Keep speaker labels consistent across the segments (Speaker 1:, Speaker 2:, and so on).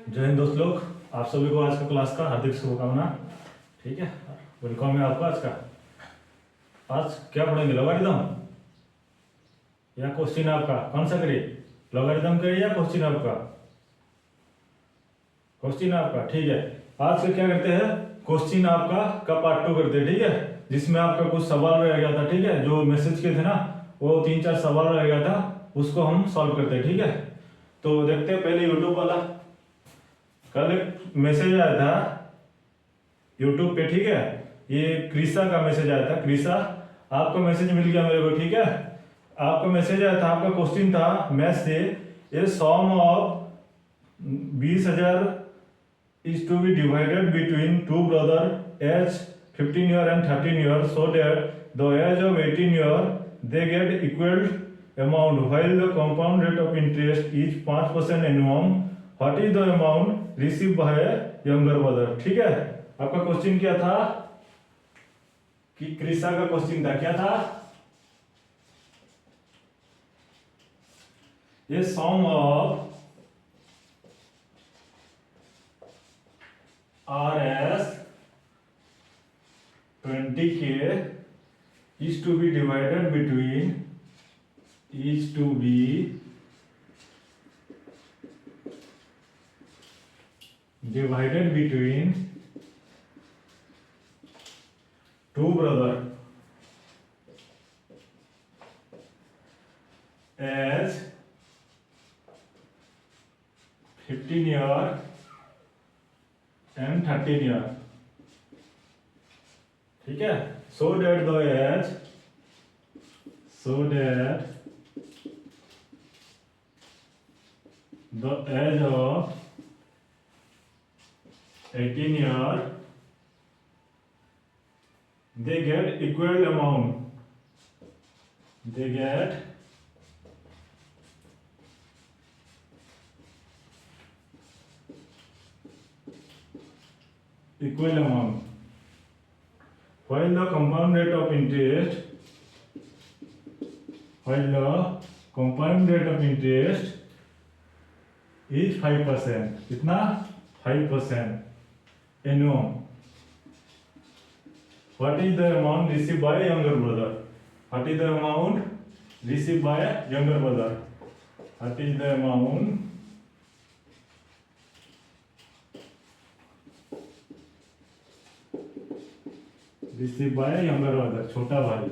Speaker 1: जय हिंद दोस्त लोग, आप सभी को आज का क्लास का हार्दिक शुभकामना। ठीक है, वेलकम है आपका। आज क्या पढ़ेंगे? लॉगरिथम या क्वेश्चन आपका कौन सा करिए? लॉगरिथम करिए या क्वेश्चन आपका? क्वेश्चन आपका, ठीक है। आज का क्या करते हैं? क्वेश्चन आपका का पार्ट 2 करते हैं, ठीक है, जिसमें आपका कुछ सवाल रह गया था, ठीक है, जो मैसेज किए थे ना, वो 3-4 सवाल रह गया था, उसको हम सॉल्व करते हैं, ठीक है। तो देखते हैं पहले यूट्यूब वाला। कल एक मैसेज आया था यूट्यूब पे, ठीक है, ये क्रिसा का मैसेज आया था। क्रिसा, आपका मैसेज मिल गया मेरे को, ठीक है। आपका मैसेज आया था, आपका क्वेश्चन था मैथ से, a sum of 20,000 is to be divided between two brother as 15 year and 13 year so that the age of 18 year they get equal amount while the compound rate of interest is 5% annum. What is the amount receive by younger brother. ठीक है, आपका question क्या था कि क्रिसा का question था, क्या था? ये sum of RS 20K is to be divided between two brother as 15 year and 13 year, ठीक है। so that the age of 18 year they get equal amount, they get equal amount while the compound rate of interest is 5%, कितना? 5% एनुअम। What is the amount received by younger brother? What is the amount received by younger brother? What is the amount received by younger brother, छोटा भाई।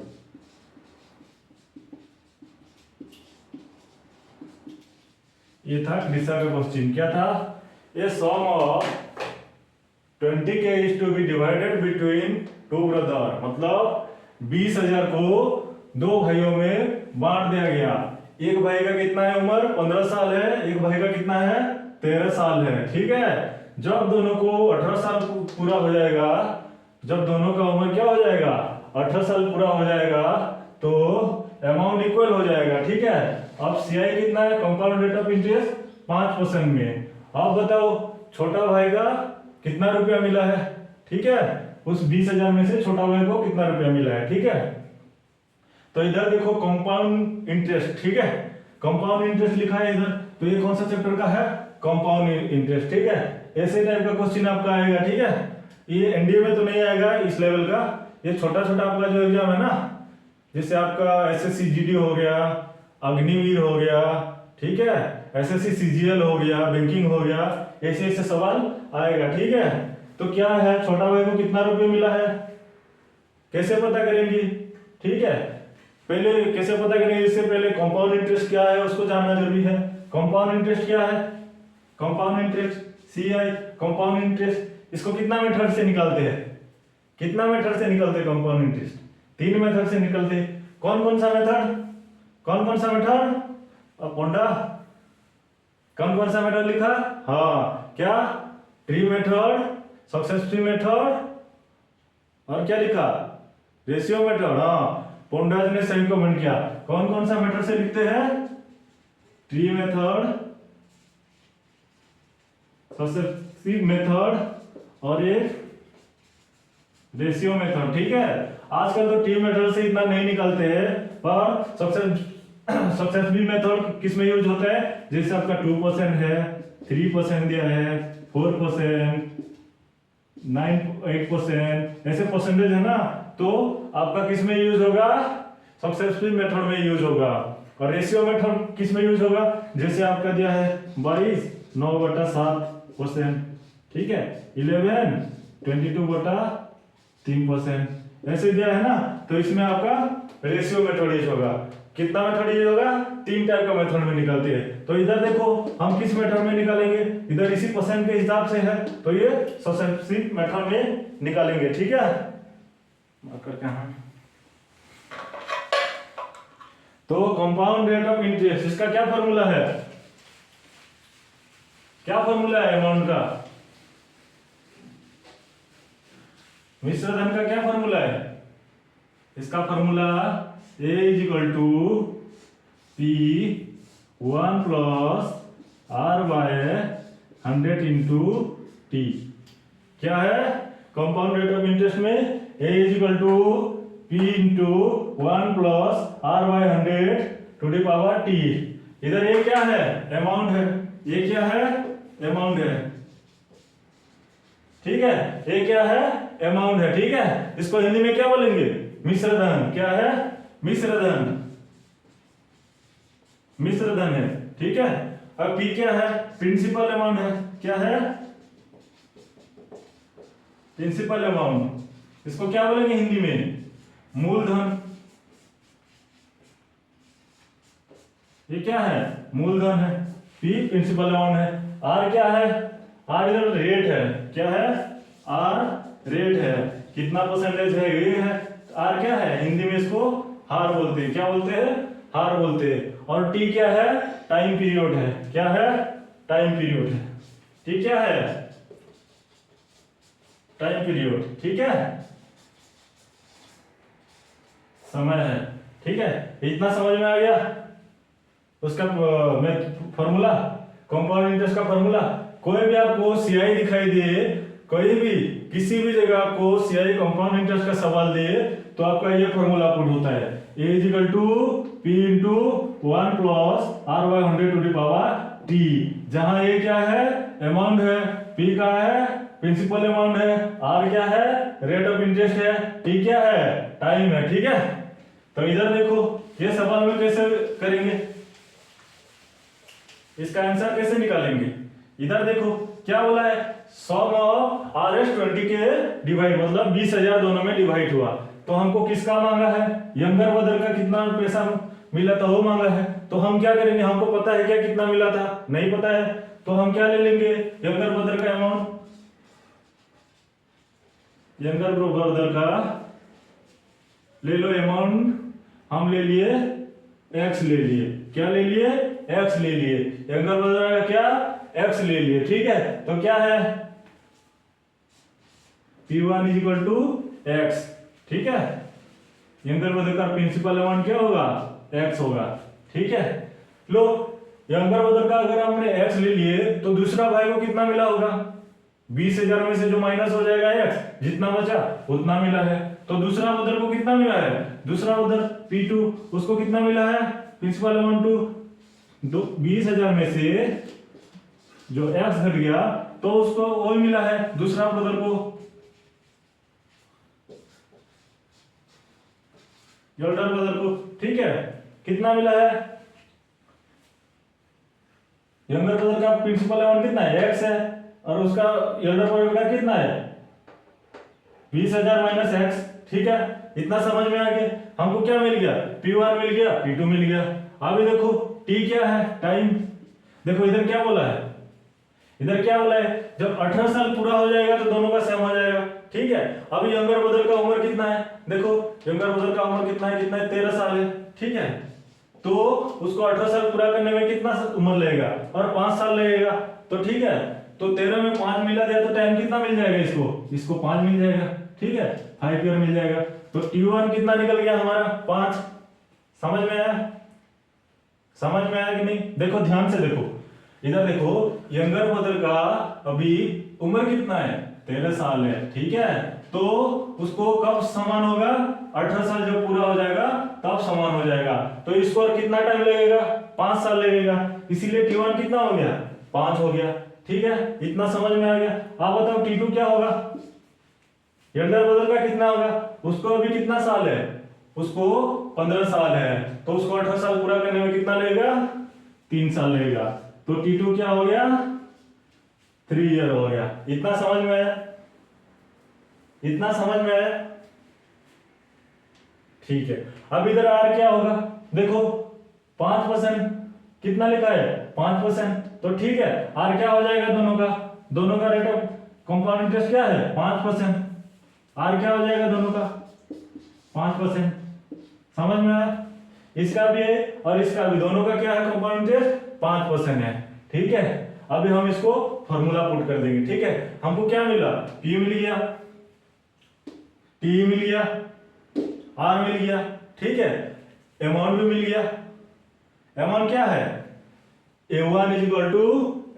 Speaker 1: ये था क्रिसा का question. क्या था? ये sum of 20K is to be divided between two brother, मतलब 20,000 को दो भाइयों में बांट दिया गया। एक भाई का कितना है उम्र? 15 साल है। एक भाई का कितना है? 13 साल है, ठीक है। जब दोनों को 18 साल पूरा हो जाएगा, जब दोनों का उम्र क्या हो जाएगा? 18 साल पूरा हो जाएगा, तो अमाउंट इक्वल हो जाएगा, ठीक है। अब CI कितना है? कंपाउंड रेट ऑफ इंटरेस्ट 5% में। अब बताओ छोटा भाई का कितना रुपया मिला है, ठीक है। उस 20,000 में से छोटा भाई को कितना रुपया मिला है, ठीक है। तो इधर देखो कंपाउंड इंटरेस्ट, ठीक है, कंपाउंड इंटरेस्ट लिखा है इधर। तो ये कौन सा चैप्टर का है? कंपाउंड इंटरेस्ट, ठीक है। ऐसे टाइप का क्वेश्चन आपका आएगा, ठीक है। ये एनडीए में तो नहीं आएगा इस लेवल का, ये छोटा छोटा आपका जो एग्जाम है ना, जैसे आपका SSC GD हो गया, अग्निवीर हो गया, ठीक है, SSC CGL हो गया, बैंकिंग हो गया, ऐसे ऐसे सवाल आएगा, ठीक है। तो क्या है, छोटा भाई को कितना रुपये मिला है, कैसे पता करेंगे? ठीक है, पहले कैसे पता करेंगे? इससे पहले कंपाउंड इंटरेस्ट क्या है उसको जानना जरूरी है। कंपाउंड इंटरेस्ट क्या है? Compound interest CI, compound interest, इसको कितना मेथड से निकालते हैं? कितना मेथड से निकलते हैं कंपाउंड इंटरेस्ट? 3 मेथड से निकलते। कौन कौन सा मेथड? कौन कौन सा मेथड? अब पोंडा कौन कौन सा मेथड लिखा? हाँ, क्या? Tree method, success tree method, और क्या लिखा? Ratio method. हाँ, पोंडाज ने सही कमेंट किया। कौन कौन सा मेथड से लिखते हैं? ट्री मेथड, सक्सेसिव मेथड और एक रेशियो मेथड, ठीक है। आजकल तो टी मेथड से इतना नहीं निकलते हैं, पर सक्सेसफुल मेथड किस में यूज होता है? जैसे आपका 2% है, 3% दिया है, 4%, 8%, ऐसे परसेंटेज है ना, तो आपका किस में यूज होगा? सक्सेसफुल मेथड में यूज होगा। और रेशियो मेथड किस में यूज होगा? जैसे आपका दिया है 22 9/7%, ठीक है, 11 22/3%, ऐसे दिया है ना, तो इसमें आपका रेशियो मेथड यूज होगा। कितना मेथड यूज होगा? 3 टाइप का मेथड में निकालते हैं। तो इधर देखो हम किस मेथड में निकालेंगे, इधर इसी परसेंट के हिसाब से है, तो ये सक्सेसिव मेथड में निकालेंगे, ठीक है। मार्कर कहां? तो कंपाउंड रेट ऑफ इंटरेस्ट, इसका क्या फॉर्मूला है? क्या फॉर्मूला है अमाउंट का? मिश्र धन का क्या फॉर्मूला है? इसका formula A is equal to P1 plus R/100 into T। क्या है? कंपाउंड रेट ऑफ इंटरेस्ट में A is equal to P into 1 plus R/100 to the power T। इधर ये क्या है? अमाउंट है। ये क्या है? अमाउंट है, ठीक है। ये क्या है? अमाउंट है, ठीक है। इसको हिंदी में क्या बोलेंगे? मिश्र धन। क्या है? मिश्र धन। मिश्र धन है, ठीक है। अब P क्या है? प्रिंसिपल अमाउंट है। क्या है? Principal amount. इसको क्या बोलेंगे हिंदी में? मूलधन। ये क्या है? मूलधन है। P प्रिंसिपल अमाउंट है। R क्या है? R इधर रेट है। क्या है? R रेट है। कितना परसेंटेज है? ये है। R क्या है? हिंदी में इसको हार बोलते हैं। क्या बोलते हैं? हार बोलते हैं। और T क्या है? टाइम पीरियड है। क्या है? टाइम पीरियड है। T क्या है? टाइम पीरियड, ठीक है, समय है, ठीक है। इतना समझ में आ गया उसका फॉर्मूला, कंपाउंड इंटरेस्ट का फॉर्मूला। कोई भी आपको सीआई दिखाई दे, कोई भी किसी भी जगह आपको सीआई कंपाउंड इंटरेस्ट का सवाल दे, तो आपका ये फॉर्मूला पुट होता है, A is equal to P into 1 plus R/100 to the power T। जहां ये क्या है? अमाउंट है, P का है प्रिंसिपल अमाउंट है, R क्या है? रेट ऑफ इंटरेस्ट है, T क्या है? टाइम है, ठीक है। तो इधर देखो ये सवाल में कैसे करेंगे, इसका आंसर कैसे निकालेंगे? इधर देखो क्या बोला है? सम ऑफ RS20 के डिवाइड, मतलब 20,000 दोनों में डिवाइड हुआ। तो हमको किसका मांगा है? यंगर ब्रदर का कितना पैसा मिला था वो मांगा है। तो हम क्या करेंगे? हमको पता है क्या कितना मिला था? नहीं पता है। तो हम क्या ले लेंगे? यंगर ब्रदर का अमाउंट। यंगर ब्रदर का ले लो अमाउंट, हम ले लिए x ले लिए। क्या ले लिए? x ले लिए। यंगर ब्रदर का क्या? x ले लिए, ठीक है। तो क्या है? P1 is equal to x, ठीक है। यंगर ब्रदर का प्रिंसिपल अमाउंट क्या होगा? x होगा, ठीक है। लो यंगर ब्रदर का अगर हमने x ले लिए तो दूसरा भाई को कितना मिला होगा? 20,000 में से जो माइनस हो जाएगा x, जितना बचा उतना मिला है। तो दूसरा ब्रदर को कितना मिला है? दूसरा ब्रदर P2, उसको कितना मिला है? प्रिंसिपल अमाउंट टू 20,000 में से जो x घट गया तो उसको वो मिला है दूसरा ब्रदर को, एल्डर ब्रदर को, ठीक है। कितना मिला है? यंगर ब्रदर का प्रिंसिपल अमाउंट कितना है? x है, और उसका एल्डर ब्रदर का कितना है? 20,000 माइनस x, ठीक है। इतना समझ में आ गया। हमको क्या मिल गया? P1 मिल गया, P2 मिल गया। अभी देखो T क्या है? टाइम। देखो इधर क्या बोला है? इधर क्या बोला है? जब 18 साल पूरा हो जाएगा तो दोनों का सेम हो जाएगा, ठीक है। अभी यंगर ब्रदर का उम्र कितना है? देखो यंगर ब्रदर का उम्र कितना है? 13 साल है, ठीक है। तो उसको 18 साल पूरा करने में कितना उम्र लगेगा? और 5 साल लगेगा, तो ठीक है। तो 13 में 5 मिला दिया तो टाइम कितना मिल जाएगा? इसको 5 मिल जाएगा, ठीक है, 5 ईयर मिल जाएगा। तो T1 कितना निकल गया हमारा? 5। समझ में आया? समझ में आया कि नहीं? देखो ध्यान से देखो, इधर देखो यंगर ब्रदर का अभी उम्र कितना है? 13 साल है, ठीक है। तो उसको कब समान होगा, 18 साल जब पूरा हो जाएगा तब समान हो जाएगा। तो इसको और कितना टाइम लगेगा, 5 साल लगेगा, इसीलिए T1 कितना हो गया, 5 हो गया। ठीक है, इतना समझ में आ गया। आप बताओ T2 क्या होगा, एल्डर ब्रदर का कितना होगा, उसको अभी कितना साल है, उसको 15 साल है, तो उसको 18 साल पूरा करने में कितना लगेगा, 3 साल लगेगा। तो T2 क्या हो गया, 3 ईयर हो गया। इतना समझ में आया, इतना समझ में आया। ठीक है, अब इधर आर क्या होगा, देखो 5% कितना लिखा है, 5%, तो ठीक है, आर क्या हो जाएगा, दोनों का रेट ऑफ कंपाउंड इंटरेस्ट क्या है, 5%। आर क्या हो जाएगा दोनों का, 5%। समझ में आया, इसका भी है और इसका भी, दोनों का क्या है, कंपाउंड इंटरेस्ट 5% है। ठीक है, अभी हम इसको फॉर्मूला पुट कर देंगे। ठीक है, हमको क्या मिला, पी मिल गया, टी मिल गया, आर मिल गया। ठीक है, अमाउंट भी मिल गया। अमाउंट क्या है, A1 is equal to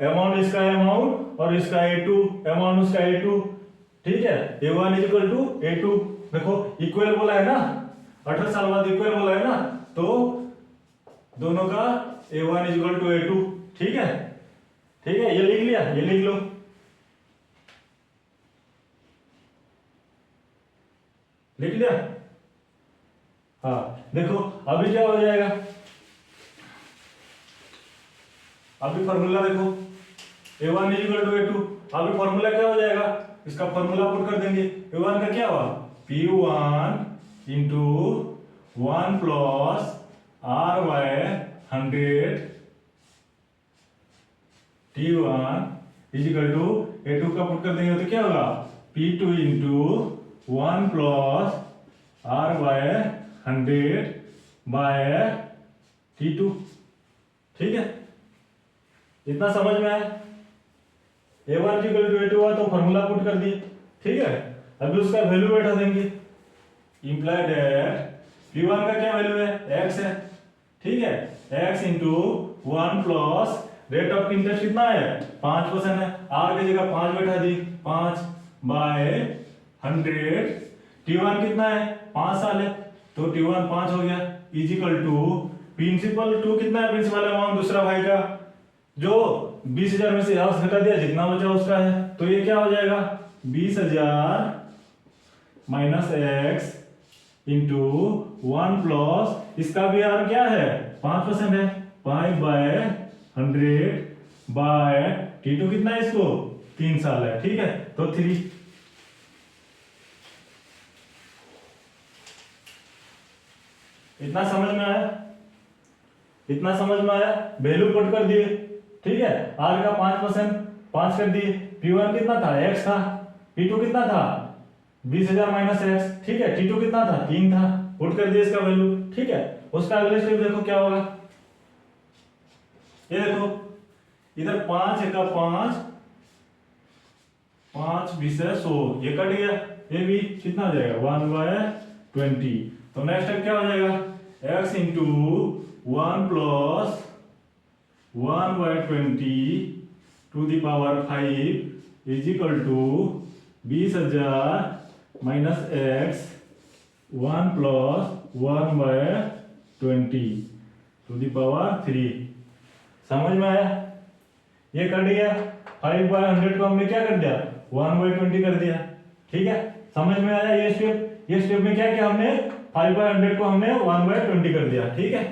Speaker 1: amount, इसका अमाउंट और इसका A2, अमाउंट उसका A2। ठीक है, A1 is equal to A2। देखो इक्वल बोला है ना, 18 साल बाद इक्वल बोला है ना, तो दोनों का A1 is equal to A2। ठीक है, ठीक है, ये लिख लिया, ये लिख लो, लिख लिया। हाँ देखो अभी क्या हो जाएगा, अभी फॉर्मूला देखो, A1 is equal to A2। अभी फॉर्मूला क्या हो जाएगा, इसका फॉर्मूला पुट कर देंगे। A1 का क्या हुआ, P1 into 1 plus R by 100 T1 is equal to A2 का पुट कर देंगे तो क्या होगा, P2 into 1 plus R by 100 by T2। ठीक है, इतना समझ में आया। A1 इक्वल टू A2 हुआ तो फॉर्मूला पुट कर दिए। ठीक है, अभी उसका वैल्यू बैठा देंगे, इंप्लाई दैट P1 का क्या वैल्यू है, x है। ठीक है, x into 1 plus rate of interest कितना है, 5% है, r की जगह 5 बैठा दी, 5 बाय 100। T1 कितना है, 5 साल है, तो T1 5 हो गया, is equal to principal two कितना है, प्रिंसिपल अमाउंट दूसरा भाई का, जो 20,000 में से हाफ घटा दिया, जितना बचा उसका है, तो ये क्या हो जाएगा, 20,000 माइनस एक्स इंटू 1 प्लस इसका भी आर क्या है, 5% है, 5 बाय 100 बाय T2 कितना है, इसको 3 साल है। ठीक है, तो 3। इतना समझ में आया, इतना समझ में आया, वैल्यू पुट कर दिए। ठीक है, आर का 5%, 5 कर दिए, P1 कितना था, x था, P2 कितना था, 20,000 माइनस x। ठीक है, T2 कितना था, 3 था, पुट कर दिए इसका वैल्यू। ठीक है, उसका अगले स्टेप देखो क्या होगा, ये देखो इधर 5 का 5, 5 20 100, ये कट गया, ये भी कितना हो जाएगा, 1/20। तो नेक्स्ट स्टेप क्या हो जाएगा, x into 1 plus 1/20 to the power 5 is equal to 20,000 minus x 1 plus 1/20 to the power 3। समझ में आया, ये कर दिया, 5/100 को हमने क्या कर दिया, 1/20 कर दिया। ठीक है, समझ में आया ये स्टेप, ये स्टेप में क्या किया हमने, 5/100 को हमने 1/20 कर दिया। ठीक है,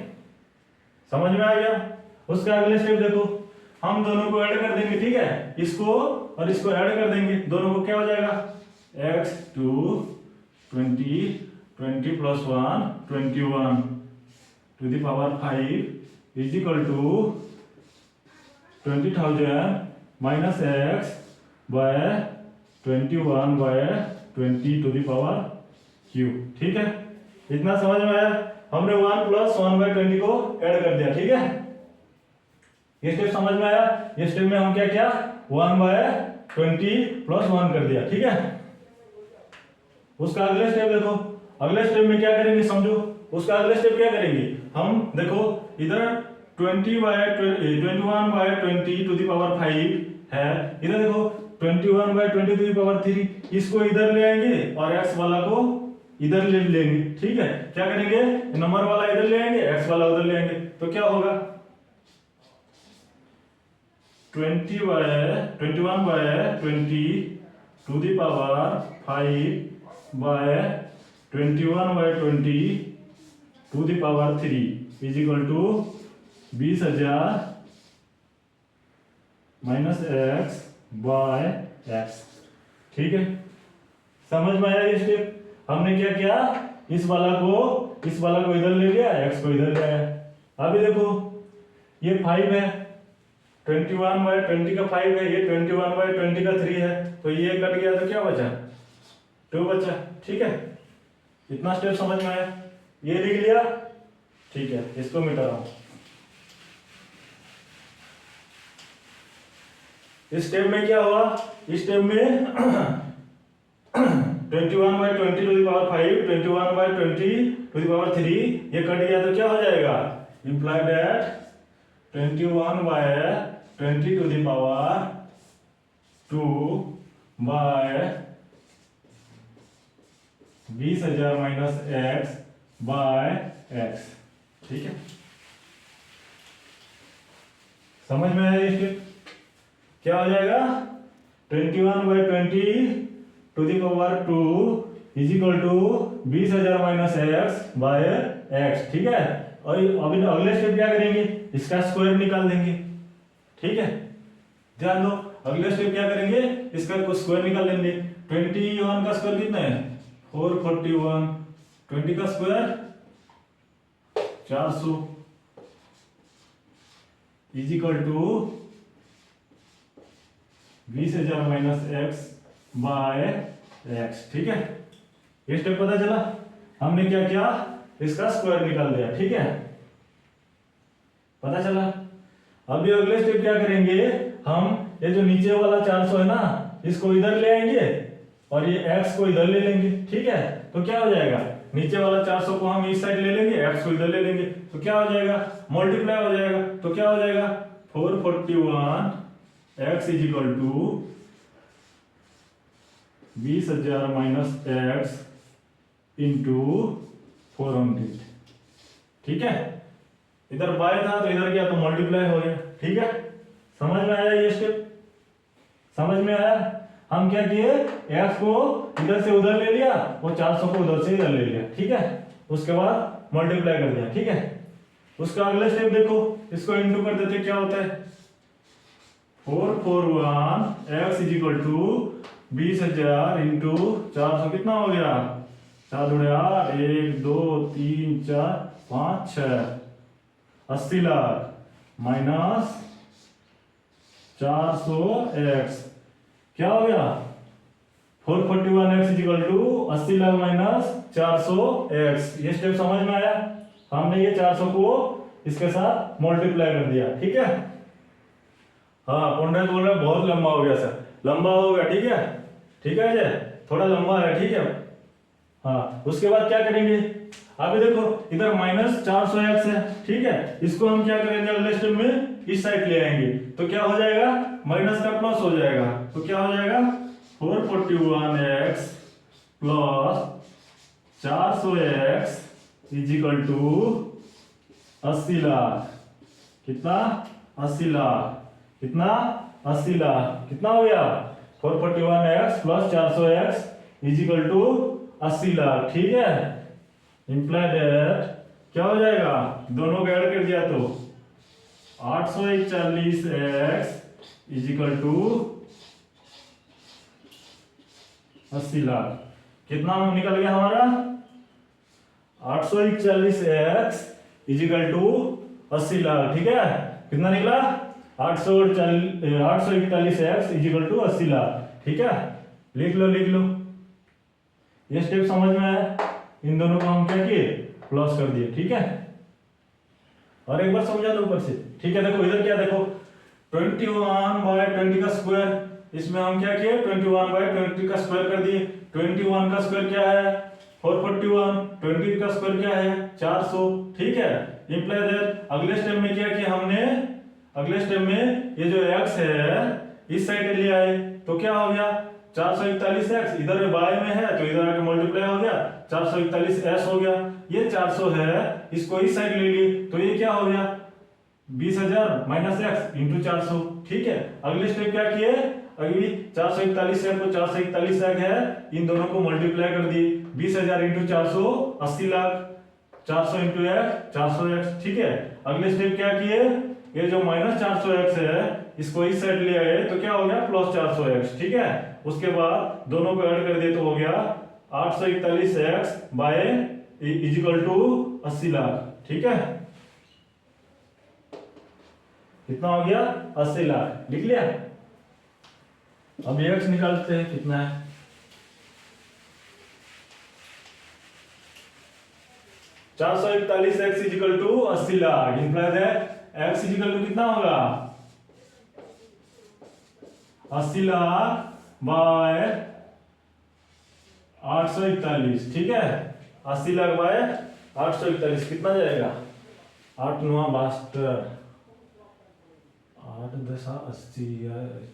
Speaker 1: समझ में आ गया। उसका अगले स्टेप देखो, हम दोनों को ऐड कर देंगे। ठीक है, इसको और इसको ऐड कर देंगे, दोनों को क्या हो जाएगा, x 2 20 20 plus 1 21 to the power 5 is equal to 20,000 minus x by 21/20 to the power q। ठीक है, इतना समझ में आया, हमने 1 प्लस 1/20 को ऐड कर दिया। ठीक है, ये स्टेप समझ में आया। ये स्टेप में हम क्या किया, 1/20 प्लस 1 कर दिया। ठीक है, उसका अगले स्टेप देखो, अगले स्टेप में क्या करेंगे समझो। उसका अगले स्टेप क्या करेंगे, हम देखो इधर 21/20 टू द पावर 5 है, इधर देखो 21/20⁻³ इसको इधर ले आएंगे और x वाला को इधर ले लेंगे। ठीक है, क्या करेंगे, नंबर वाला इधर ले आएंगे, x वाला उधर ले आएंगे, तो क्या होगा 20/21/20⁻⁻³ is equal to 20,000 minus x by x। ठीक है, समझ में आया ये स्टेप? हमने क्या किया, इस वाला को इधर ले लिया, x को इधर ले आया। अभी देखो ये 5 है, 21/20 का 5 है, ये 21/20 का 3 है, तो ये कट गया तो क्या बचा, 2 बचा। ठीक है, इतना स्टेप समझ में आया? ये लिख लिया। ठीक है, इसको मिटा रहा हूं। इस स्टेप में क्या हुआ, इस स्टेप में 21/20⁵, 21/20⁻³ ये कट गया तो क्या हो जाएगा, imply that 21/20⁻² minus x by x। ठीक है, समझ में आया ये स्टेप? क्या हो जाएगा 21/20⁻² is equal to 20,000 minus x by x। ठीक है, और अभी अगले स्टेप क्या करेंगे, इसका स्क्वायर निकाल देंगे। ठीक है, ध्यान दो, अगले स्टेप क्या करेंगे, इसका स्क्वायर निकाल लेंगे। 21 का स्क्वायर कितना है, 441, 20 का square 400 is equal to 20,000 minus x by x। ठीक है, ये स्टेप पता चला, हमने क्या किया, इसका स्क्वायर निकाल दिया। ठीक है, पता चला। अभी अगले स्टेप क्या करेंगे, हम ये जो नीचे वाला 400 है ना, इसको इधर ले आएंगे और ये x को इधर ले लेंगे। ठीक है, तो क्या हो जाएगा, नीचे वाला 400 को हम इस साइड ले लेंगे, x को इधर ले लेंगे, तो क्या हो जाएगा, मल्टीप्लाई हो जाएगा। तो क्या हो जाएगा 441 x is equal to 20,000 minus x into 400। ठीक है, इधर बाय था तो इधर गया तो मल्टीप्लाई हो गया। ठीक है, समझ में आया ये स्टेप? समझ में आया? हम क्या किए, x को इधर से उधर ले लिया और 400 को उधर से इधर ले लिया। ठीक है, उसके बाद मल्टीप्लाई कर दिया। ठीक है, उसका अगला स्टेप देखो, इसको इंटू कर देते क्या होता है, 441 x is equal to 20,000 into 400 कितना हो गया, 4 दूनी 8, 1 2 3 4 5 6 80 लाख माइनस 400x क्या हो गया 441x is equal to 80 lakh minus 400x। ये स्टेप समझ में आया? हमने ये 400 को इसके साथ मल्टीप्लाई कर दिया। ठीक है, हाँ पंडित बोल रहे बहुत लंबा हो गया सर, लंबा हो गया। ठीक है, ठीक है अजय, थोड़ा लंबा है। ठीक है, हाँ उसके बाद क्या करेंगे, अभी देखो इधर माइनस 400x है। ठीक है, इसको हम क्या करेंगे, अगले स्टेप में इस साइड ले आएंगे तो क्या हो जाएगा, माइनस का प्लस हो जाएगा। तो क्या हो जाएगा 441x plus 400x is equal to 80 lakh. कितना 80 लाख, कितना 80 लाख, कितना हो गया 441x plus 400x is equal to 80 lakh. ठीक है, इंप्लाई दैट क्या हो जाएगा, दोनों को ऐड कर दिया तो 841x is equal to 80 lakh. कितना निकल गया हमारा 841x is equal to 80 lakh. ठीक है, कितना निकला 841x is equal to 80 lakh. ठीक है, लिख लो लिख लो। ये स्टेप समझ में आया? इन दोनों को हम क्या किए, प्लस कर दिए। ठीक है, और एक बार समझा दो ऊपर से। ठीक है, देखो इधर क्या देखो 21/20 का स्क्वायर, इसमें हम क्या किए 21/20 का स्क्वायर कर दिए। 21 का स्क्वायर क्या है 441, 20 का स्क्वायर क्या है 400। ठीक है, इंप्लाई दैट अगले स्टेप में क्या किया हमने, अगले स्टेप में ये जो x है इस साइड ले आए तो क्या हो गया 441x, इधर बाय में है तो इधर आके मल्टीप्लाई हो गया 441s हो गया। ये 400 है, इसको इस साइड ले लिए तो ये क्या हो गया 20,000 माइनस एक्स इंटू 400। ठीक है, अगले स्टेप क्या किए, अभी 441 है तो 441 है, इन दोनों को मल्टीप्लाई कर दिए 20,000 into 400 80 lakh, 400 into x 400x। ठीक है, अगले स्टेप क्या किए, ये जो माइनस 400x है इसको इस साइड ले आए तो क्या हो गया प्लस 400x। ठीक है, उसके बाद दोनों को ऐड कर दिए तो हो गया 841x bye is equal to 80 lakh. ठीक है, कितना हो गया 80 लाख, लिख लिया। अब x निकालते हैं कितना है, चार सौ 441x is equal to 80 lakh, imply that x is equal to कितना होगा 80 लाख बाय 841। ठीक है, 80 लाख बाय 841 कितना जाएगा 8 9 72, 8 10 80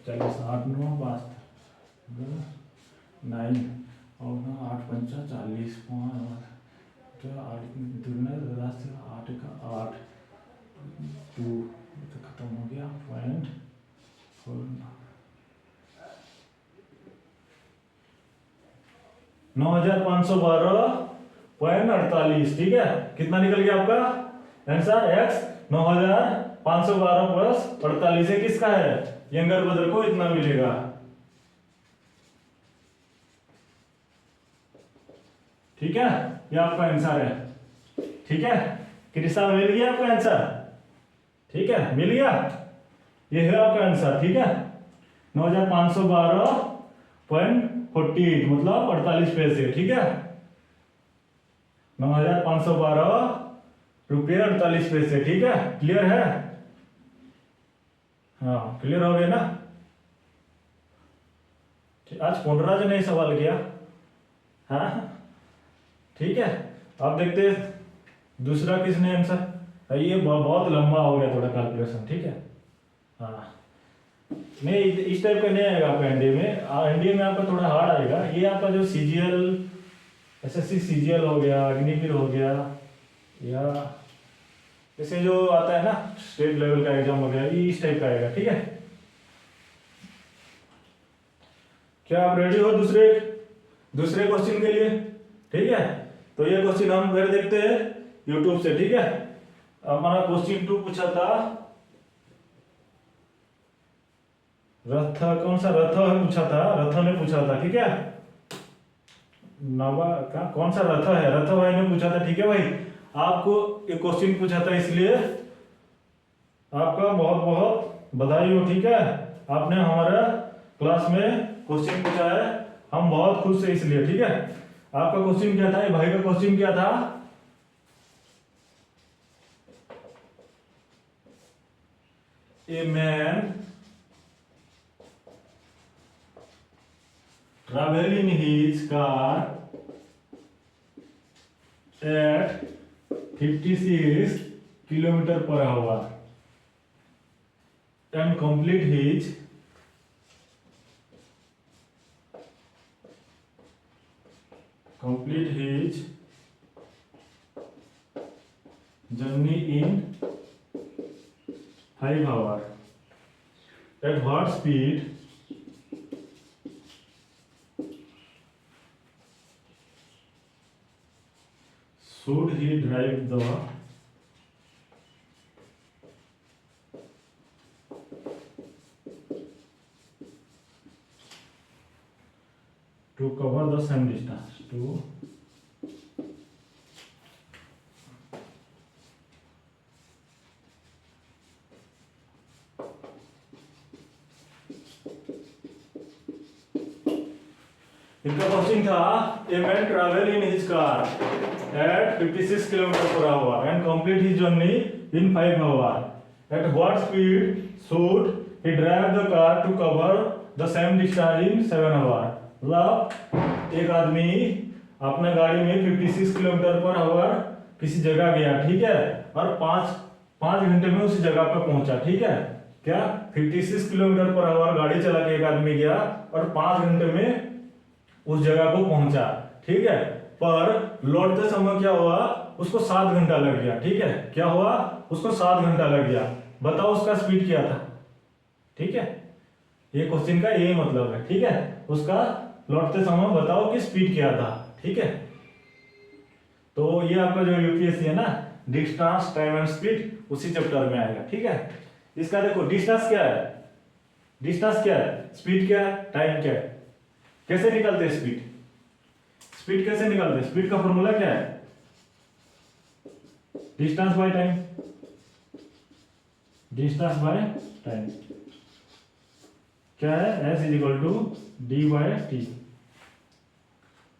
Speaker 1: 40, 8 9 72 9 और 8 5 40 5 8 दुगना 10 8 का 8 2 तो खत्म हो गया पॉइंट 9,512.48। ठीक है, कितना निकल गया आपका आंसर x 9,512 प्लस 48 है, किसका है यंगर ब्रदर को इतना मिलेगा। ठीक है, ये आपका आंसर है। ठीक है, कृष्णा मिल गया आपका आंसर। ठीक है, मिल गया, ये है आपका आंसर। ठीक है, 9,512.48 मतलब 48 पैसे। ठीक है, 9,512 रुपये 48 पैसे। ठीक है, क्लियर है, हाँ क्लियर हो गया ना। आज 15 जो नहीं सवाल किया, हाँ ठीक है। अब देखते हैं दूसरा किसने आंसर, ये बहुत लंबा हो गया थोड़ा कैलकुलेशन। ठीक है, हाँ नहीं इस टाइप का नहीं आएगा आपका एनडीए में, एनडीए में आपका थोड़ा हार्ड आएगा। ये आपका जो सीजीएल एसएससी सीजीएल हो गया, अग्निवीर हो गया, या जैसे जो आता है ना स्टेट लेवल का एग्जाम हो गया, ये इस टाइप का आएगा। ठीक है, क्या आप रेडी हो दूसरे क्वेश्चन के लिए। ठीक है, तो ये क्वेश्चन हम फिर देखते हैं यूट्यूब से। ठीक है, हमारा क्वेश्चन 2 पूछा था रथ, कौन सा रथ है पूछा था, रथ ने पूछा था। ठीक है, नवा का कौन सा रथ है, रथ भाई ने पूछा था। ठीक है भाई, आपको एक क्वेश्चन पूछा था इसलिए आपका बहुत बहुत बधाई हो। ठीक है, आपने हमारा क्लास में क्वेश्चन पूछा है, हम बहुत खुश हैं इसलिए। ठीक है, आपका क्वेश्चन क्या था, ये भाई का क्वेश्चन क्या था, a man traveling his car at 56 kilometer per hour and complete his journey in 5 hours. At what speed should he drive the to cover the same distance to इनका क्वेश्चन था a man travel in his car at 56 km/h and complete his journey in 5 hours. At what speed should he drive the car to cover the same distance in 7 hours? मतलब एक आदमी अपना गाड़ी में 56 km/h किसी जगह गया। ठीक है, और 5 घंटे में उसी जगह पर पहुंचा। ठीक है, क्या 56 किलोमीटर पर आवर गाड़ी चला के एक आदमी गया और 5 घंटे में उस जगह को पहुंचा, ठीक है। पर लौटते समय क्या हुआ, उसको 7 घंटा लग गया, ठीक है। क्या हुआ, उसको 7 घंटा लग गया। बताओ उसका स्पीड क्या था, ठीक है। ये क्वेश्चन का यही मतलब है, ठीक है। उसका लौटते समय बताओ कि स्पीड क्या था, ठीक है। तो ये आपका जो यूपीएससी है ना, डिस्टेंस टाइम एंड स्पीड, उसी चैप्टर में आएगा, ठीक है। इसका देखो डिस्टेंस क्या है, डिस्टेंस क्या है, स्पीड क्या है, टाइम क्या है। कैसे निकालते हैं स्पीड, स्पीड कैसे निकालते हैं, स्पीड का फॉर्मूला क्या है, distance by time, distance by time क्या है, S is equal to D by T.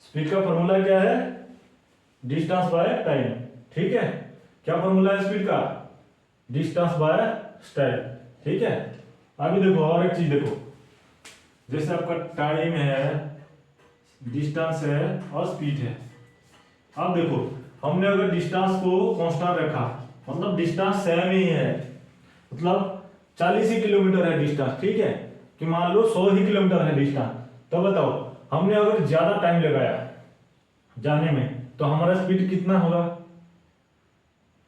Speaker 1: Speed का फॉर्मूला क्या है, डिस्टेंस बाय टाइम, ठीक है। क्या फॉर्मूला है स्पीड का, डिस्टेंस बाय टाइम, ठीक है। अभी देखो और एक चीज देखो, जैसे आपका टाइम है, डिस्टेंस है और स्पीड है। अब देखो हमने अगर डिस्टेंस को कांस्टेंट रखा, मतलब डिस्टेंस सेम ही है, मतलब 40 ही किलोमीटर है डिस्टेंस, ठीक है। कि मान लो 100 ही किलोमीटर है डिस्टेंस, तो बताओ हमने अगर ज्यादा टाइम लगाया जाने में, तो हमारा स्पीड कितना होगा,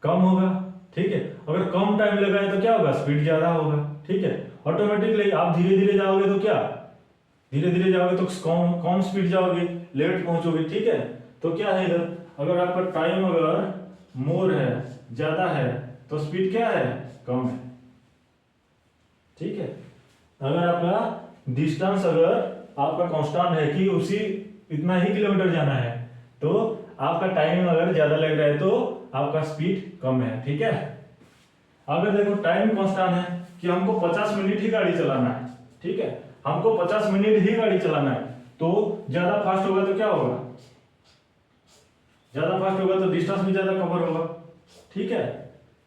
Speaker 1: कम होगा, ठीक है। अगर कम टाइम लगाए तो क्या होगा, स्पीड ज्यादा होगा, ठीक है। ऑटोमेटिकली आप धीरे धीरे जाओगे तो क्या, धीरे धीरे जाओगे तो कम कम स्पीड जाओगे, लेट पहुंचोगे, ठीक है। तो क्या है इधर, अगर आपका टाइम अगर मोर है, ज्यादा है, तो स्पीड क्या है, कम है, ठीक है। अगर आपका डिस्टेंस अगर आपका कांस्टेंट है कि उसी इतना ही किलोमीटर जाना है, तो आपका टाइम अगर ज्यादा लग रहा है तो आपका स्पीड कम है, ठीक है। अगर देखो टाइम कांस्टेंट है कि हमको 50 मिनट ही गाड़ी चलाना है, ठीक है, हमको 50 मिनट ही गाड़ी चलाना है, तो ज्यादा फास्ट होगा तो क्या होगा, ज्यादा फास्ट होगा तो डिस्टेंस भी ज्यादा कवर होगा, ठीक है।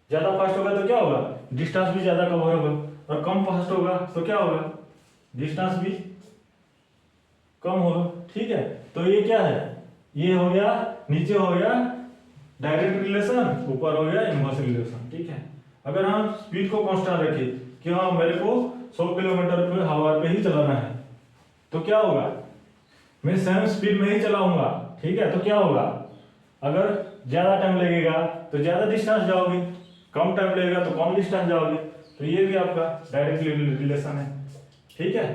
Speaker 1: ज्यादा फास्ट होगा तो क्या होगा, डिस्टेंस भी ज्यादा कवर होगा, और कम फास्ट होगा तो क्या होगा, डिस्टेंस भी कम होगा, ठीक है। तो ये क्या है, ये हो गया, नीचे हो गया डायरेक्ट रिलेशन, ऊपर हो गया इनवर्स रिलेशन, ठीक है। अगर हम स्पीड को कांस्टेंट रखें कि हाँ मेरे को 100 किलोमीटर पे आवर पे ही चलाना है, तो क्या होगा, मैं सेम स्पीड में ही चलाऊंगा, ठीक है। तो क्या होगा, अगर ज्यादा टाइम लगेगा तो ज्यादा डिस्टेंस जाओगे, कम टाइम लगेगा तो कम डिस्टेंस जाओगे, तो ये भी आपका डायरेक्ट रिलेशन है, ठीक है।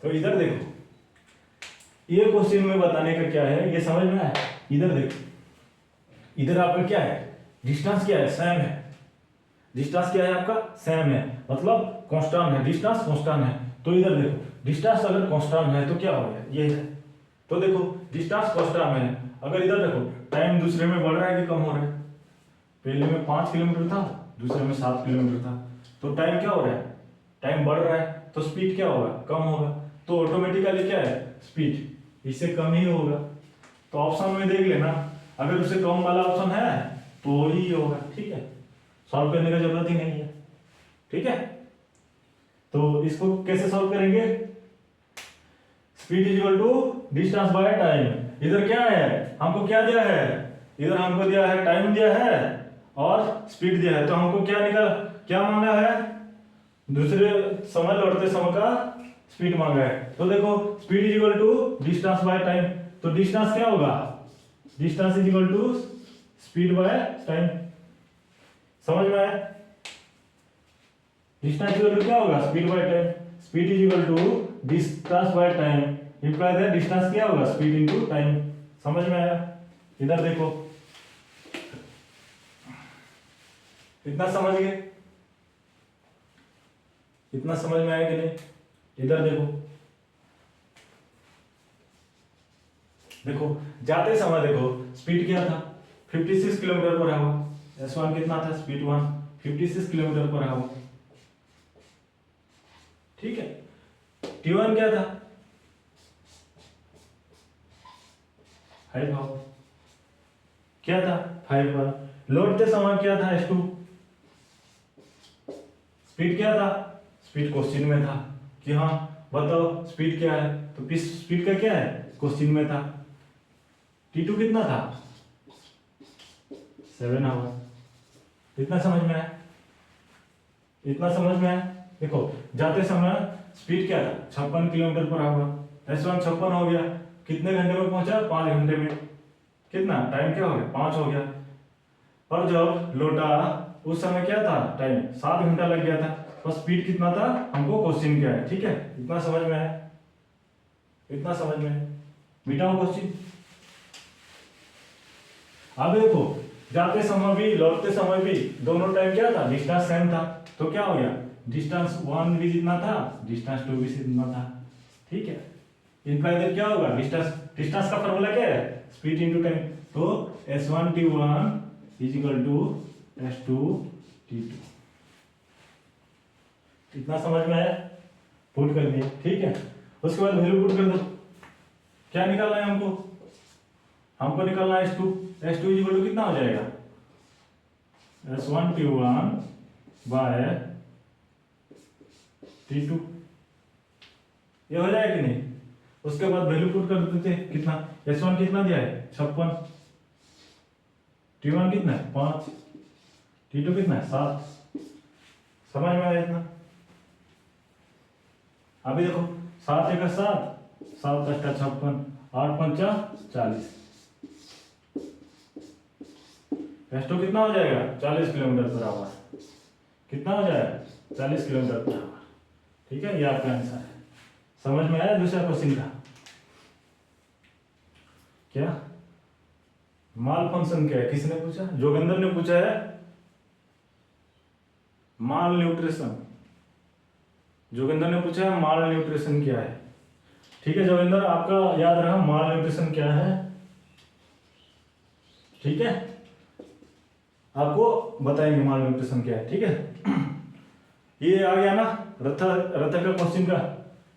Speaker 1: तो इधर देखो, ये क्वेश्चन में बताने का क्या है, ये समझ में आया। इधर देखो, इधर आपका क्या है, डिस्टेंस क्या है, सेम है, डिस्टेंस क्या है आपका, सेम है, मतलब कांस्टेंट है, डिस्टेंस कांस्टेंट है। तो इधर देखो डिस्टेंस अगर कांस्टेंट है तो क्या हो गया, ये है। तो देखो डिस्टेंस कांस्टेंट है, अगर इधर देखो टाइम दूसरे में बढ़ रहा है कि कम हो रहा है, पहले में 5 किलोमीटर था, दूसरे में 7 किलोमीटर था, तो टाइम क्या हो रहा है, टाइम बढ़ रहा है, तो स्पीड क्या होगा, कम होगा। तो ऑटोमेटिकली क्या है, स्पीड इससे कम ही होगा। तो ऑप्शन में देख लेना, अगर उससे कम वाला ऑप्शन है तो ही होगा, ठीक है। सॉल्व करने का जरूरत ही नहीं है, ठीक है। तो इसको कैसे सॉल्व करेंगे, speed is equal to distance by time. इधर क्या है, हमको क्या दिया है, इधर हमको दिया है टाइम दिया है और स्पीड दिया है, तो हमको क्या मांगा है, दूसरे समय लौटते समय का स्पीड मांगा है। तो देखो speed is equal to distance by time, तो डिस्टेंस क्या होगा, distance is equal to speed by time, समझ में आया। डिस्टेंस इक्वल टू क्या होगा, speed by time, speed is equal to distance by time, implies है डिस्टेंस क्या होगा, स्पीड इनटू टाइम, समझ में आया। इधर देखो, इतना समझ गए, इतना समझ में आया कि नहीं। इधर देखो, देखो जाते समय देखो स्पीड क्या था, 56 किलोमीटर पर आवर, S1 कितना था, स्पीड 1 56 किलोमीटर पर आवर, ठीक है। T1 क्या था, 5 आवर, क्या था 5 आवर। लौटते समय क्या था, S2, स्पीड क्या था, स्पीड क्वेश्चन में था कि हाँ बताओ स्पीड क्या है, तो स्पीड का क्या है, क्वेश्चन में था। T2 कितना था, 7 आवर, इतना समझ में आया। इतना समझ में आया? देखो जाते समय स्पीड क्या था, 56 किलोमीटर पर आवर। S1 56 हो गया, कितने घंटे में पहुंचा? 5 घंटे में। कितना टाइम क्या हो गया? 5 हो गया। और जब लौटा उस समय क्या था टाइम? 7 घंटा लग गया था। और स्पीड कितना था हमको क्वेश्चन क्या है, ठीक है? इतना समझ में आया? इतना समझ में आया? मिटाओ क्वेश्चन। अब देखो जाते समय भी लौटते समय भी दोनों टाइम क्या था? डिस्टेंस सेम था। तो क्या हो गया? डिस्टेंस 1 भी जितना था, डिस्टेंस 2 भी जितना था, ठीक है? इनका इधर क्या होगा? डिस्टेंस, डिस्टेंस का फॉर्मूला क्या है? Speed into time. तो S1 T1 is equal to S2 T2। इतना समझ में आया? पुट कर दिया, ठीक है? उसके बाद वैल्यू पुट कर दो। क्या निकालना है हमको? हमको निकालना है S2 इज इक्वल टू कितना हो जाएगा? S1 T1 bye T2। ये हो जाएगा कि नहीं? उसके बाद वैल्यू पुट कर देते थे। कितना? S1 कितना दिया है? 56। T1 कितना है? 5। T2 कितना है? 7। समझ में आया इतना? अभी देखो 7 एक 7, 7 अष्टा 56, 8 पंचा 40। S2 कितना हो जाएगा? 40 किलोमीटर पर आवर। कितना हो जाएगा? 40 किलोमीटर पर आवर, ठीक है? ये आपका आंसर है। समझ में आया दूसरा क्वेश्चन का? क्या माल फंक्शन क्या है? किसने पूछा? जोगिंदर ने पूछा है माल न्यूट्रिशन। जोगिंदर ने पूछा है माल न्यूट्रिशन क्या है, ठीक है? जोगिंदर आपका याद रहा माल न्यूट्रिशन क्या है, ठीक है? आपको बताएंगे माल न्यूट्रिशन क्या है, ठीक है? ये आ गया ना रथ का क्वेश्चन का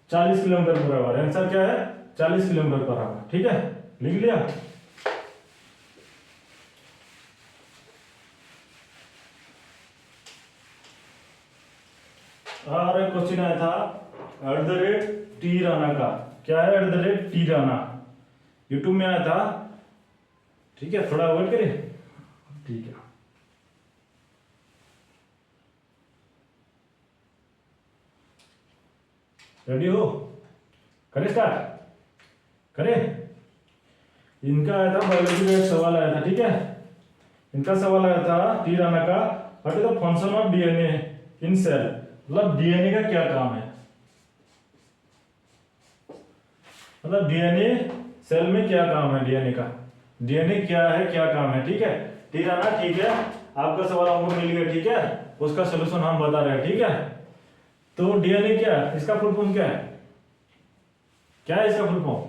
Speaker 1: 40 किलोमीटर पर आवर। आंसर क्या है? 40 किलोमीटर पर आवर, ठीक है? लिख लिया? और क्वेश्चन आया था @T राणा का। क्या है @T राणा? यूट्यूब में आया था, ठीक है? थोड़ा वेट करिए, ठीक है? रेडी हो? करें स्टार्ट? करें? इनका आया था बायोलॉजी का एक सवाल आया था, ठीक है? इनका सवाल आया था टी राणा का, what is the function of DNA in cell? मतलब डीएनए का क्या काम है? मतलब डीएनए सेल में क्या काम है? डीएनए का, डीएनए क्या है, क्या काम है, ठीक है? टी राणा, ठीक है? आपका सवाल हमको मिल गया, ठीक है? उसका सोल्यूशन हम बता रहे हैं, ठीक है? तो डीएनए क्या है? इसका फुल फॉर्म क्या है? क्या है इसका फुल फॉर्म?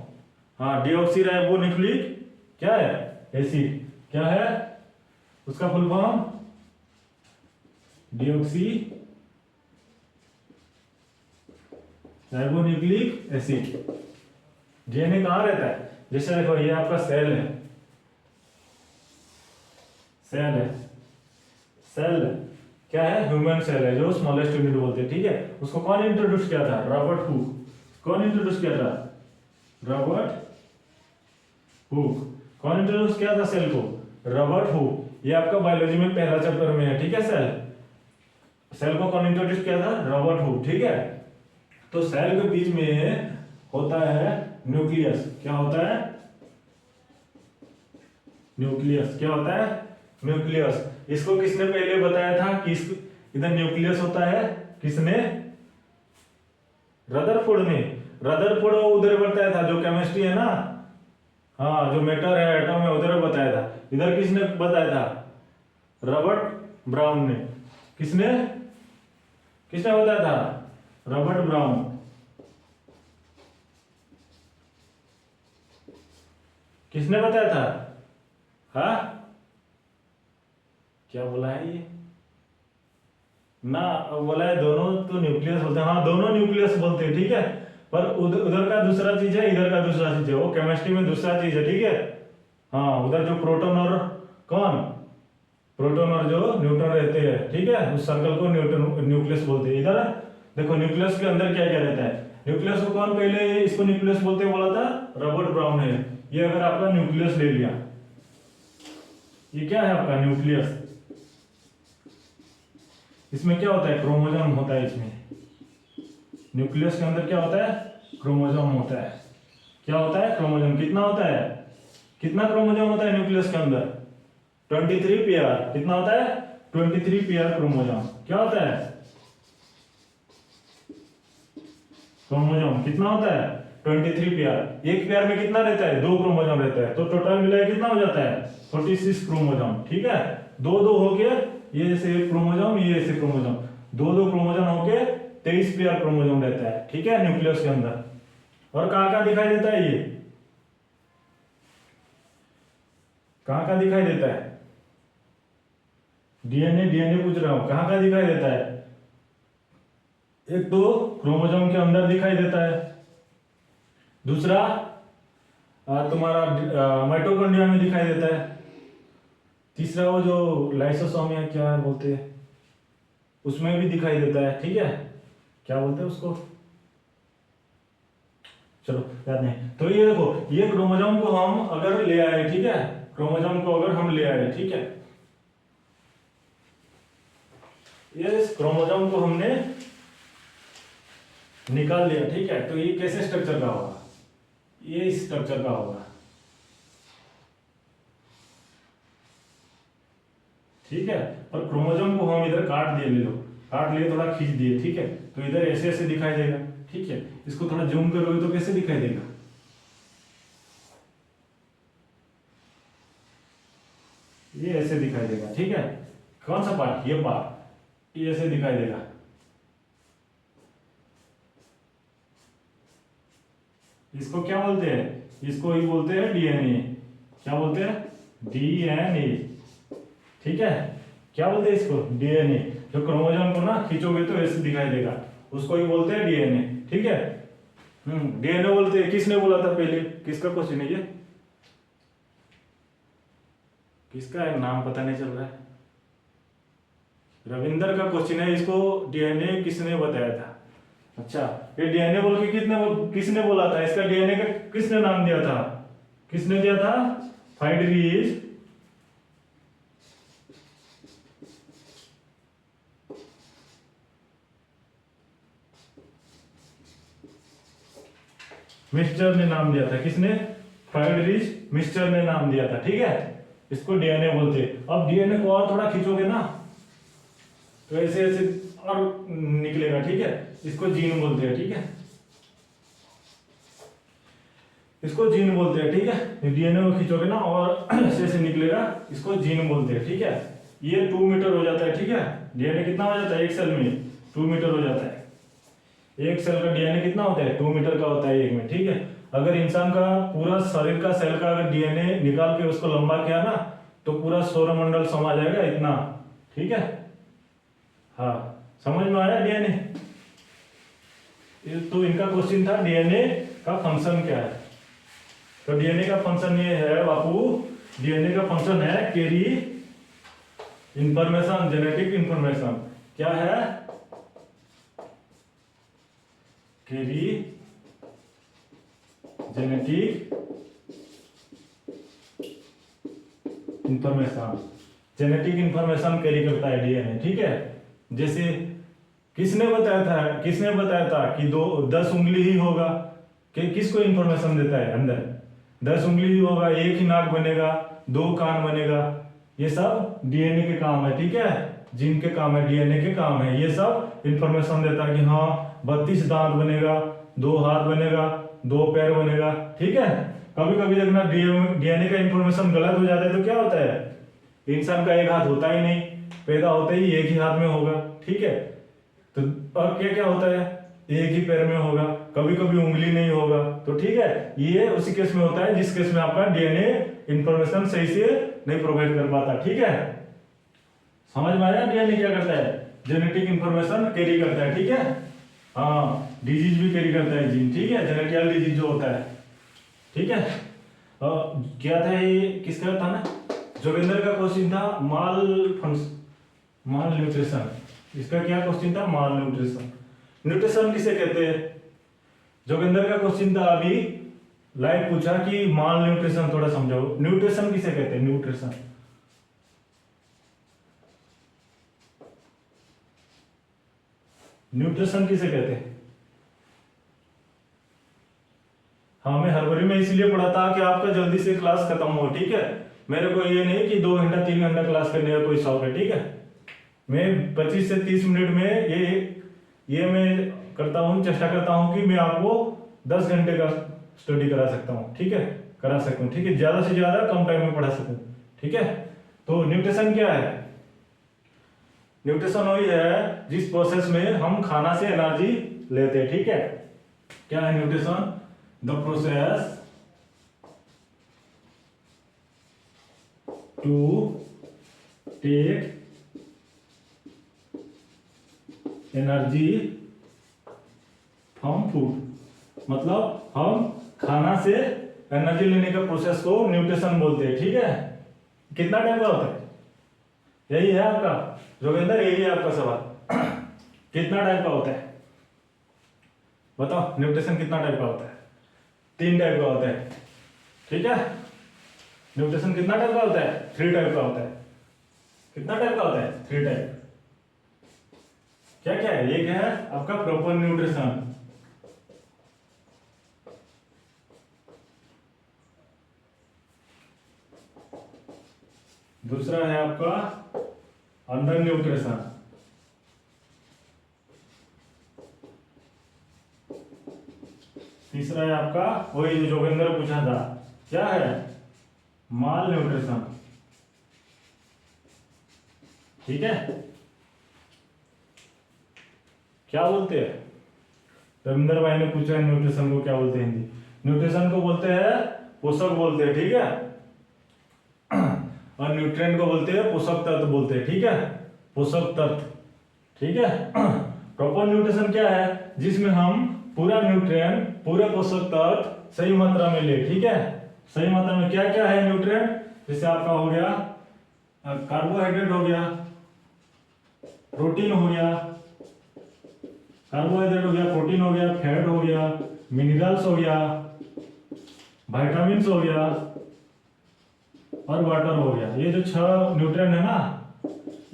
Speaker 1: हाँ, डीऑक्सीराइबोन्यूक्लिक क्या है? एसिड। क्या है उसका full form? Deoxy ribonucleic acid. DNA कहाँ रहता है? जैसे देखो ये आपका सेल है, सेल है, सेल क्या है? ह्यूमन सेल है, जो स्मॉलेस्ट यूनिट बोलते हैं, ठीक है? उसको कौन इंट्रोड्यूस किया था? Robert Hooke. कौन इंट्रोड्यूस किया था? Robert Hooke. कौन इंट्रोड्यूस किया था सेल को? Robert Hooke. ये आपका बायोलॉजी में पहला चैप्टर में है, ठीक है? सेल को कौन इंट्रोड्यूस किया था? रॉबर्ट हुक, ठीक है? तो सेल के बीच में होता है न्यूक्लियस। क्या होता है? न्यूक्लियस। क्या होता है? न्यूक्लियस। इसको किसने पहले बताया था कि इधर न्यूक्लियस होता है? किसने? रदरफोर्ड ने। रदरफोर्ड उधर बताया था, जो केमिस्ट्री है ना, हाँ, जो मैटर है, एटम है, उधर बताया था। इधर किसने बताया था? रॉबर्ट ब्राउन ने। किसने किसने बताया था? Robert brown. किसने बताया था? हाँ, क्या बोला है ये ना? बोला है दोनों तो न्यूक्लियस बोलते हैं। हाँ, दोनों न्यूक्लियस बोलते हैं, ठीक है? पर उधर का दूसरा चीज है, इधर का दूसरा चीज है। वो केमिस्ट्री में दूसरा चीज है, ठीक है? हाँ, उधर जो प्रोटॉन और कौन, प्रोटॉन और जो न्यूट्रॉन रहते हैं, ठीक है? उस सर्कल को न्यूक्लियस बोलते हैं। इधर देखो न्यूक्लियस के अंदर क्या क्या रहता है। न्यूक्लियस को कौन पहले इसको न्यूक्लियस बोलते बोला था? रॉबर्ट ब्राउन है। ये अगर आपका न्यूक्लियस ले लिया, ये क्या है आपका न्यूक्लियस? इसमें क्या होता है, क्रोमोसोम होता है। इसमें न्यूक्लियस के अंदर क्या होता है, क्रोमोसोम होता है। क्या होता है, क्रोमोसोम। कितना होता है, कितना क्रोमोसोम होता है न्यूक्लियस के अंदर, 23 पेयर। कितना होता है, 23 पेयर क्रोमोसोम। क्या होता है, क्रोमोसोम कितना होता है, 23 पेयर। एक पेयर में कितना रहता है, 2 क्रोमोसोम रहता है। तो टोटल मिला के कितना हो जाता है, 46 क्रोमोसोम। ठीक है, दो दो हो गए, ये ऐसे क्रोमोसोम, ये ऐसे क्रोमोसोम, दो दो क्रोमोसोम होके 23 पेयर क्रोमोसोम रहता है। ठीक है, न्यूक्लियस के अंदर। और कहाँ कहाँ दिखाई देता है, ये कहाँ कहाँ दिखाई देता है, डीएनए, डीएनए पूछ रहा हूं, कहाँ कहाँ दिखाई देता है। एक तो क्रोमोसोम के अंदर दिखाई देता है, दूसरा तुम्हारा माइटोकॉन्ड्रिया में दिखाई देता है, तीसरा वो जो लाइसोसोम या क्या बोलते हैं उसमें भी दिखाई देता है। ठीक है, क्या बोलते हैं उसको, चलो याद नहीं। तो ये देखो, ये क्रोमोसोम को हम अगर ले आए, ठीक है, क्रोमोसोम को अगर हम ले आए, ठीक है, ये इस क्रोमोसोम को हमने निकाल लिया। ठीक है, तो ये कैसे स्ट्रक्चर का होगा, ये इस स्ट्रक्चर का होगा। ठीक है, और क्रोमोसोम को हम इधर काट दिए, ले लो, काट लिए, थोड़ा खींच दिए। ठीक है, तो इधर ऐसे ऐसे दिखाई देगा। ठीक है, इसको थोड़ा जूम करोगे तो कैसे दिखाई देगा, ये ऐसे दिखाई देगा। ठीक है, कौन सा पार्ट, ये पार्ट, ये ऐसे दिखाई देगा। इसको क्या बोलते हैं, इसको ही बोलते हैं डीएनए। क्या बोलते हैं, डीएनए। ठीक है, क्या बोलते हैं इसको, डीएनए। जो क्रोमोसोम को ना खींचोगे तो ऐसे दिखाई देगा, उसको ही बोलते हैं डीएनए। ठीक है, डीएनए बोलते हैं। किसने बोला था पहले, किसका क्वेश्चन है ये, किसका है, नाम पता नहीं चल रहा है। रविंदर का क्वेश्चन है, इसको डीएनए किसने बताया था। अच्छा, ये डीएनए बोल के किसने बोला था, इसका डीएनए का किसने नाम दिया था, किसने दिया था, फ्राइडरिच मिस्टर ने नाम दिया था। किसने, फ्राइडरिच मिस्टर ने नाम दिया था। ठीक है, इसको डीएनए बोलते हैं। अब डीएनए को और थोड़ा खींचोगे ना तो ऐसे ऐसे और निकलेगा। ठीक है, इसको जीन बोलते हैं। ठीक है, इसको जीन बोलते हैं। ठीक है, डीएनए को खींचोगे ना और ऐसे ऐसे निकलेगा, इसको जीन बोलते हैं। ठीक है, ये 2 मीटर हो जाता है। ठीक है, डीएनए कितना हो जाता है, एक सेल में 2 मीटर हो जाता है। एक सेल का डीएनए कितना होता है, 2 मीटर का होता है एक में। ठीक है, अगर इंसान का पूरा शरीर का सेल का अगर डीएनए निकाल के उसको लंबा किया ना तो पूरा सौरमंडल समा जाएगा इतना। ठीक है, हाँ, समझ में आया डीएनए। तो इनका क्वेश्चन था डीएनए का फंक्शन क्या है। तो डीएनए का फंक्शन ये है बापू, डीएनए का फंक्शन है कैरी इंफॉर्मेशन, जेनेटिक इंफॉर्मेशन। क्या है, carry genetic information, genetic information carry करता है डीएनए। ठीक है, जैसे किसने बताया था कि 10 उंगली ही होगा, कि किसको इंफॉर्मेशन देता है, अंदर 10 उंगली ही होगा, एक ही नाक बनेगा, 2 कान बनेगा, ये सब डीएनए के काम है। ठीक है, जीन के काम है, डीएनए के काम है, ये सब इंफॉर्मेशन देता है कि हाँ 32 दांत बनेगा, 2 हाथ बनेगा, 2 पैर बनेगा। ठीक है, कभी कभी देखना डीएनए का इंफॉर्मेशन गलत हो जाता है तो क्या होता है, इंसान का एक हाथ होता ही नहीं, पैदा होते ही एक ही हाथ में होगा। ठीक है, तो और क्या क्या होता है, एक ही पैर में होगा, कभी कभी उंगली नहीं होगा। तो ठीक है, ये उसी केस में होता है जिस केस में आपका डीएनए इंफॉर्मेशन सही से नहीं प्रोवाइड कर पाता। ठीक है, समझ में आया, डीएनए क्या करता है, जेनेटिक इंफॉर्मेशन कैरी करता है। ठीक है, हाँ, डिजीज भी कैरी करता है जीन। ठीक है, जेनेटिकल डिजीज जो होता है। ठीक है, क्या था ये, किसका था ना, जोगिंदर का क्वेश्चन था माल न्यूट्रिशन। इसका क्या क्वेश्चन था, माल न्यूट्रिशन। न्यूट्रिशन किसे कहते हैं, जोगिंदर का क्वेश्चन था अभी, लाइव पूछा कि माल न्यूट्रिशन थोड़ा समझाओ, न्यूट्रिशन किसे कहते हैं, न्यूट्रिशन। न्यूट्रिशन किसे कहते हैं? हाँ, मैं हरबरी में इसलिए पढ़ा था कि आपका जल्दी से क्लास खत्म हो, ठीक है। मेरे को ये नहीं कि 2 घंटा 3 घंटा क्लास करने का कोई शौक है, ठीक है। मैं 25 से 30 मिनट में ये मैं करता हूँ, चेष्टा करता हूँ कि मैं आपको 10 घंटे का स्टडी करा सकता हूँ, ठीक है, करा सकूँ, ठीक है, ज्यादा से ज्यादा कम टाइम में पढ़ा सकूँ, ठीक है। तो न्यूट्रिशन क्या है? न्यूट्रिशन वही है जिस प्रोसेस में हम खाना से एनर्जी लेते हैं, ठीक है। क्या है nutrition? The process to take energy from food, मतलब हम खाना से एनर्जी लेने का प्रोसेस को न्यूट्रिशन बोलते हैं, ठीक है। कितना टाइप का होता है? यही है आपका जोगिंदर, यही है आपका सवाल। कितना टाइप का होता है बताओ? न्यूट्रिशन कितना टाइप का होता है? 3 टाइप का होता है, ठीक है। न्यूट्रिशन कितना टाइप का होता है? 3 टाइप का होता है। कितना टाइप का होता है? 3 टाइप। क्या क्या है? एक है आपका प्रॉपर न्यूट्रिशन, दूसरा है आपका अंडर न्यूट्रिशन, तीसरा है आपका वही जो जोगिंदर पूछा था, क्या है? माल न्यूट्रिशन, ठीक है। क्या बोलते हैं? रविंदर भाई ने पूछा न्यूट्रिशन को क्या बोलते हैं हिंदी? न्यूट्रिशन को बोलते हैं पोषक बोलते हैं, ठीक है। और न्यूट्रिएंट को बोलते हैं पोषक तत्व बोलते हैं, ठीक है, पोषक तत्व, ठीक है। प्रॉपर न्यूट्रिशन क्या है? जिसमें हम पूरा न्यूट्रिएंट, पूरा पोषक तत्व सही मात्रा में ले, ठीक है। सही मात्रा में क्या क्या है न्यूट्रिएंट? जैसे आपका हो गया कार्बोहाइड्रेट हो गया, प्रोटीन हो गया, कार्बोहाइड्रेट हो गया, प्रोटीन हो गया, फैट हो गया, मिनरल्स हो गया, विटामिन्स हो गया और वाटर हो गया। ये जो 6 न्यूट्रिएंट है ना,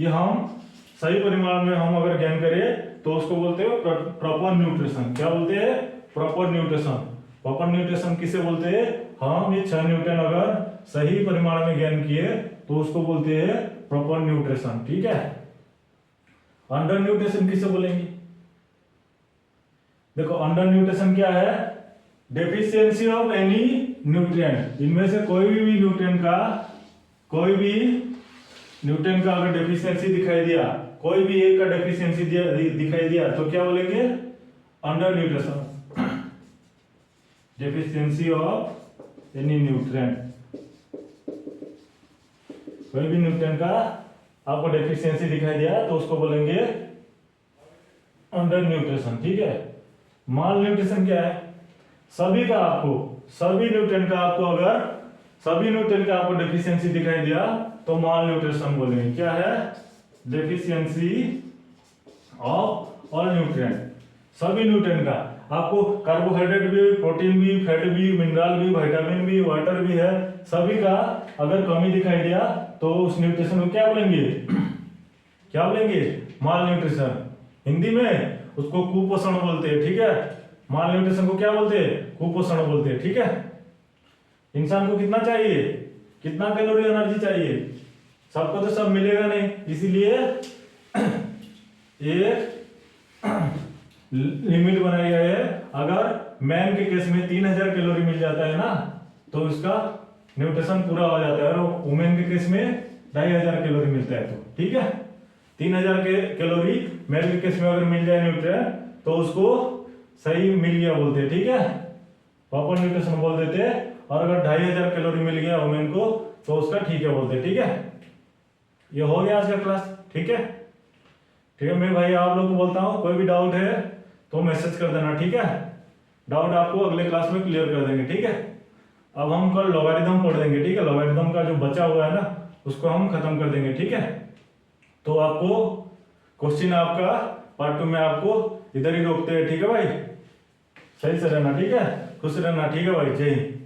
Speaker 1: ये हम सही परिमाण में हम अगर गेन करें तो उसको बोलते हैं प्रॉपर न्यूट्रिशन। क्या बोलते हैं? Proper nutrition. प्रॉपर न्यूट्रिशन किसे बोलते हैं? हम ये 6 न्यूट्रिएंट अगर सही परिमाण में गेन किए तो उसको बोलते हैं प्रॉपर न्यूट्रिशन, ठीक है। अंडर न्यूट्रिशन किसे बोलेंगे? देखो, अंडर न्यूट्रिशन क्या है? Deficiency of any nutrient. इनमें से कोई भी न्यूट्रिएंट का अगर डेफिशिएंसी दिखाई दिया, कोई भी एक का डेफिशिएंसी दिखाई दिया तो क्या बोलेंगे? Under nutrition. Deficiency of any nutrient, कोई भी न्यूट्रिएंट का आपको डेफिशिएंसी दिखाई दिया तो उसको बोलेंगे अंडर न्यूट्रिशन, ठीक है। माल न्यूट्रिशन क्या है? सभी न्यूट्रिएंट का आपको डेफिशिएंसी दिखाई दिया तो माल न्यूट्रिशन बोलेंगे। क्या है? डेफिशिएंसी ऑफ ऑल न्यूट्रिएंट, सभी न्यूट्रिएंट का। आपको कार्बोहाइड्रेट भी, प्रोटीन भी, फैट भी, मिनरल भी, विटामिन भी, वाटर भी है, सभी का अगर कमी दिखाई दिया तो उस न्यूट्रिशन को क्या बोलेंगे? क्या बोलेंगे? माल न्यूट्रिशन। हिंदी में उसको कुपोषण बोलते हैं, ठीक है। माल न्यूट्रिशन को क्या बोलते हैं? कुपोषण बोलते हैं, ठीक है। इंसान को कितना चाहिए? कितना कैलोरी एनर्जी चाहिए? सबको तो सब मिलेगा नहीं, इसीलिए एक लिमिट बनाई गई है। अगर मैन के केस में 3000 कैलोरी मिल जाता है ना तो उसका न्यूट्रिशन पूरा हो जाता है, और वुमेन के केस में 2500 कैलोरी मिलता है, तो ठीक है। 3000 के कैलोरी मेल के केस में अगर मिल जाए न्यूट्रिएंट तो उसको सही मिल गया बोलते हैं, ठीक है, प्रॉपर न्यूट्रिशन बोल देते हैं। और अगर 2500 कैलोरी मिल गया वुमेन को तो उसका ठीक है बोलते हैं, ठीक है। ये हो गया आज का क्लास, ठीक है। ठीक है, मैं भाई आप लोग को बोलता हूँ, कोई भी डाउट है तो मैसेज कर देना, ठीक है। डाउट आपको अगले क्लास में क्लियर कर देंगे, ठीक है। अब हम कल लॉगरिथम पढ़ देंगे, ठीक है। लॉगरिथम का जो बचा हुआ है ना उसको हम खत्म कर देंगे, ठीक है। तो आपको क्वेश्चन आपका पार्ट 2 में आपको इधर ही रोकते हैं, ठीक है भाई। सही से रहना, ठीक है, खुश रहना, ठीक है भाई। जय हिंद।